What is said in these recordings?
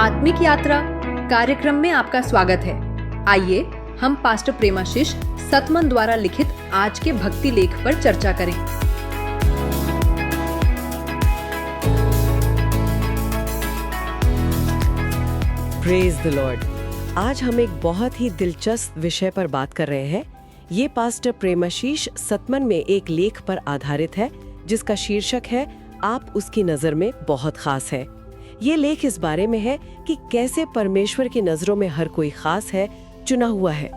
आत्मिक यात्रा कार्यक्रम में आपका स्वागत है। आइए हम पास्टर प्रेमाशीष सतमन द्वारा लिखित आज के भक्ति लेख पर चर्चा करें। Praise the Lord. आज हम एक बहुत ही दिलचस्प विषय पर बात कर रहे हैं। ये पास्टर प्रेमाशीष सतमन में एक लेख पर आधारित है जिसका शीर्षक है आप उसकी नजर में बहुत खास है। ये लेख इस बारे में है कि कैसे परमेश्वर की नजरों में हर कोई खास है, चुना हुआ है।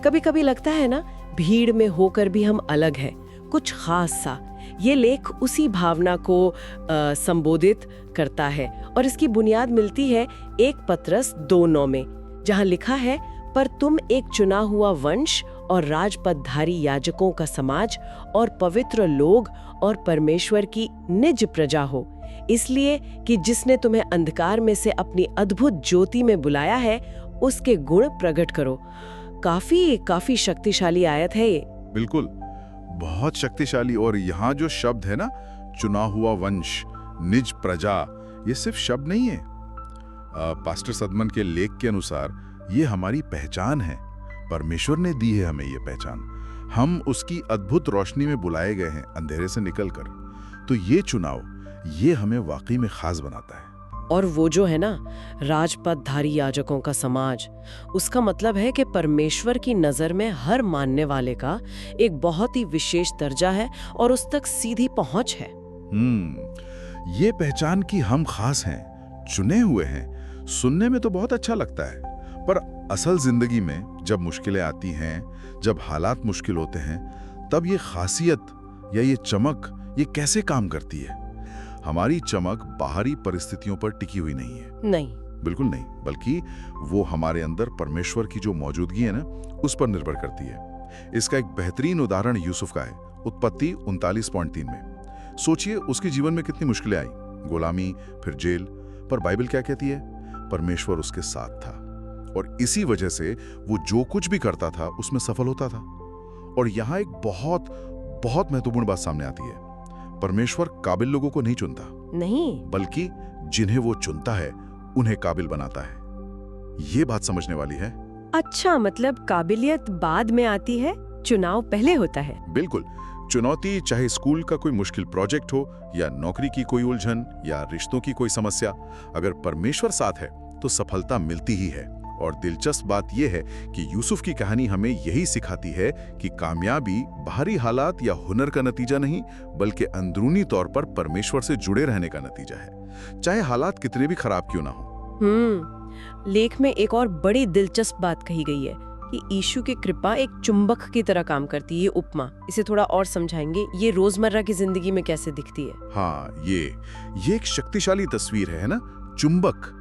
कभी कभी लगता है ना, भीड़ में होकर भी हम अलग हैं, कुछ खास सा। ये लेख उसी भावना को संबोधित करता है और इसकी बुनियाद मिलती है 1 पतरस 2:9 में, जहाँ लिखा है, पर तुम एक चुना हुआ वंश और राजपदधारी याजकों का समाज और पवित्र लोग और परमेश्वर की निज प्रजा हो, इसलिए कि जिसने तुम्हें अंधकार में से अपनी अद्भुत ज्योति में बुलाया है, उसके गुण प्रकट करो। काफी शक्तिशाली आयत है ये। बिल्कुल, बहुत शक्तिशाली। और यहाँ जो शब्द है ना, चुना हुआ वंश, निज प्रजा, ये सिर्फ शब्द नहीं है। पास्टर सतमन के लेख के अनुसार ये हमारी पहचान है। परमेश्वर ने दी है हमें ये पहचान। हम उसकी अद्भुत रोशनी में बुलाए गए हैं, अंधेरे से निकलकर। तो ये चुनाव, ये हमें वाकई में खास बनाता है। और वो जो है ना, राजपदधारी याजकों का समाज, उसका मतलब है कि परमेश्वर की नजर में हर मानने वाले का एक बहुत ही विशेष दर्जा है और उस तक सीधी पहुंच है। ये पहचान कि हम खास हैं, चुने हुए हैं, सुनने में तो बहुत अच्छा लगता है, पर असल जिंदगी में जब मुश्किलें आती हैं, जब हालात मुश्किल होते हैं, तब ये खासियत या ये चमक, ये कैसे काम करती है? हमारी चमक बाहरी परिस्थितियों पर टिकी हुई नहीं है। नहीं, बिल्कुल नहीं, बल्कि वो हमारे अंदर परमेश्वर की जो मौजूदगी है ना, उस पर निर्भर करती है। इसका एक बेहतरीन उदाहरण यूसुफ का है, उत्पत्ति 39.3 में। सोचिए, उसके जीवन में कितनी मुश्किलें आई, गुलामी, फिर जेल, पर बाइबल क्या कहती है? परमेश्वर उसके साथ था और इसी वजह से वो जो कुछ भी करता था उसमें सफल होता था। और यहाँ एक बहुत महत्वपूर्ण बात सामने आती है। परमेश्वर काबिल लोगों को नहीं चुनता, नहीं, बल्कि जिन्हें वो चुनता है उन्हें काबिल बनाता है। ये बात समझने वाली है। अच्छा, मतलब काबिलियत बाद में आती है, चुनाव पहले होता है। बिल्कुल। चुनौती, चाहे स्कूल का कोई मुश्किल प्रोजेक्ट हो या नौकरी की कोई उलझन या रिश्तों की कोई समस्या, अगर परमेश्वर साथ है तो सफलता मिलती ही है। और दिलचस्प बात यह है कि यूसुफ की कहानी हमें यही सिखाती है कि कामयाबी बाहरी हालात या हुनर का नतीजा नहीं, बल्कि अंदरूनी तौर पर परमेश्वर से जुड़े रहने का नतीजा है, चाहे हालात कितने भी खराब क्यों ना हो। लेख में एक और बड़ी दिलचस्प बात कही गई है कि यीशु की कृपा एक चुंबक की तरह काम करती है। ये उपमा, इसे थोड़ा और समझाएंगे, ये रोजमर्रा की जिंदगी में कैसे दिखती है? हाँ, ये एक शक्तिशाली तस्वीर है ना, चुंबक।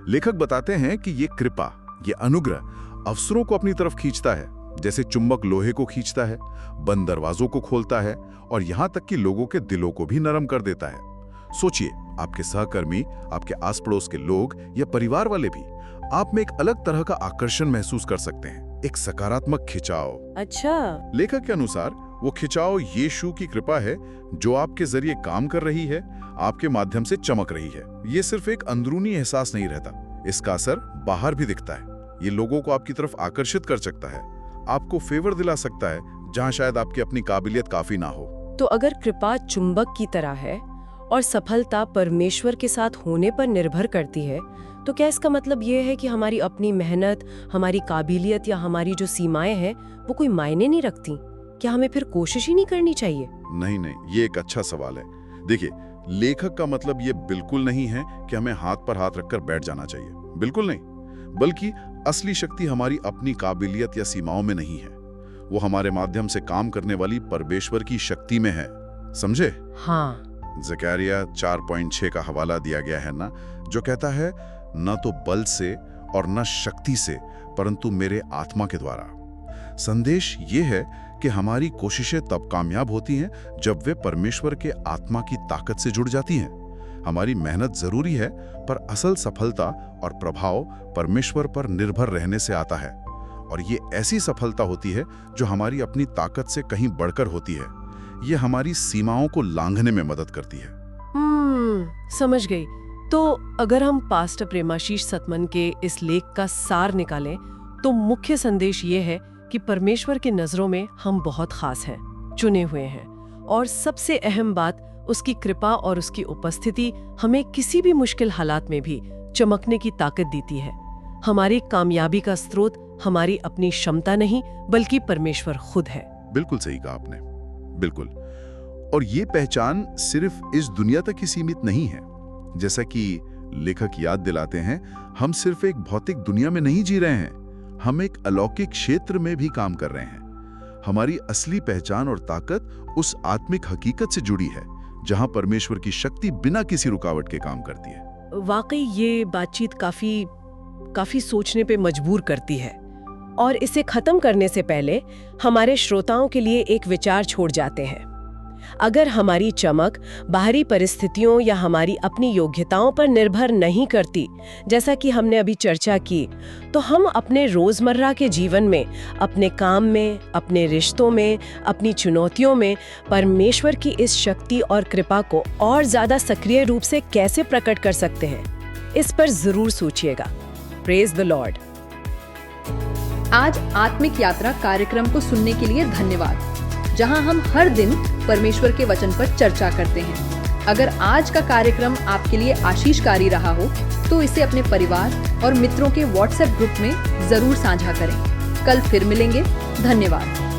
लेखक बताते हैं कि ये कृपा, ये अनुग्रह अवसरों को अपनी तरफ खींचता है, जैसे चुंबक लोहे को खींचता है, बंद दरवाजों को खोलता है और यहाँ तक कि लोगों के दिलों को भी नरम कर देता है। सोचिए, आपके सहकर्मी, आपके आस पड़ोस के लोग या परिवार वाले भी आप में एक अलग तरह का आकर्षण महसूस कर सकते हैं, एक सकारात्मक खिंचाव। अच्छा, लेखक के अनुसार वो खिंचाव यीशु की कृपा है जो आपके जरिए काम कर रही है, आपके माध्यम से चमक रही है। ये सिर्फ एक अंदरूनी एहसास नहीं रहता, इसका असर बाहर भी दिखता है। ये लोगों को आपकी तरफ आकर्षित कर सकता है, आपको फेवर दिला सकता है जहां शायद आपकी अपनी काबिलियत काफी ना हो। तो अगर कृपा चुंबक की तरह है और सफलता परमेश्वर के साथ होने पर निर्भर करती है, तो क्या इसका मतलब ये है कि हमारी अपनी मेहनत, हमारी काबिलियत या हमारी जो सीमाएं हैं वो कोई मायने नहीं रखती? क्या हमें फिर कोशिश ही नहीं करनी चाहिए? नहीं, ये एक अच्छा सवाल है। देखिए, लेखक का मतलब ये बिल्कुल नहीं है कि हमें हाथ पर हाथ रखकर बैठ जाना चाहिए, बिल्कुल नहीं। बल्कि असली शक्ति हमारी अपनी काबिलियत या सीमाओं में नहीं है, वो हमारे माध्यम से काम करने वाली परमेश्वर की शक्ति में है। समझे? हाँ। ज़करिया 4.6 का हवाला दिया गया है ना, जो कहता है, न तो बल से और न शक्ति से, परंतु मेरे आत्मा के द्वारा। संदेश ये है कि हमारी कोशिशें तब कामयाब होती हैं जब वे परमेश्वर के आत्मा की ताकत से जुड़ जाती हैं। हमारी मेहनत जरूरी है, पर असल सफलता और प्रभाव परमेश्वर पर निर्भर रहने से आता है। और ये ऐसी सफलता होती है जो हमारी अपनी ताकत से कहीं बढ़कर होती है। ये हमारी सीमाओं को लांघने में मदद करती है। समझ गई। तो अगर हम पास्टर प्रेमाशीष सतमन के इस लेख का सार निकालें तो मुख्य संदेश ये है कि परमेश्वर की नजरों में हम बहुत खास हैं, चुने हुए हैं, और सबसे अहम बात उसकी कृपा और उसकी उपस्थिति हमें किसी भी मुश्किल हालात में भी चमकने की ताकत देती है। हमारी कामयाबी का स्रोत हमारी अपनी क्षमता नहीं बल्कि परमेश्वर खुद है। बिल्कुल सही कहा आपने, बिल्कुल। और ये पहचान सिर्फ इस दुनिया तक ही सीमित नहीं है। जैसा कि लेखक याद दिलाते हैं, हम सिर्फ एक भौतिक दुनिया में नहीं जी रहे हैं, हम एक अलौकिक क्षेत्र में भी काम कर रहे हैं। हमारी असली पहचान और ताकत उस आत्मिक हकीकत से जुड़ी है जहां परमेश्वर की शक्ति बिना किसी रुकावट के काम करती है। वाकई ये बातचीत काफी सोचने पे मजबूर करती है। और इसे खत्म करने से पहले हमारे श्रोताओं के लिए एक विचार छोड़ जाते हैं। अगर हमारी चमक बाहरी परिस्थितियों या हमारी अपनी योग्यताओं पर निर्भर नहीं करती, जैसा कि हमने अभी चर्चा की, तो हम अपने रोजमर्रा के जीवन में, अपने काम में, अपने रिश्तों में, अपनी चुनौतियों में परमेश्वर की इस शक्ति और कृपा को और ज्यादा सक्रिय रूप से कैसे प्रकट कर सकते हैं, इस पर जरूर सोचिएगा। Praise the Lord. आज आत्मिक यात्रा कार्यक्रम को सुनने के लिए धन्यवाद, जहां हम हर दिन परमेश्वर के वचन पर चर्चा करते हैं। अगर आज का कार्यक्रम आपके लिए आशीषकारी रहा हो तो इसे अपने परिवार और मित्रों के व्हाट्सएप ग्रुप में जरूर साझा करें। कल फिर मिलेंगे। धन्यवाद।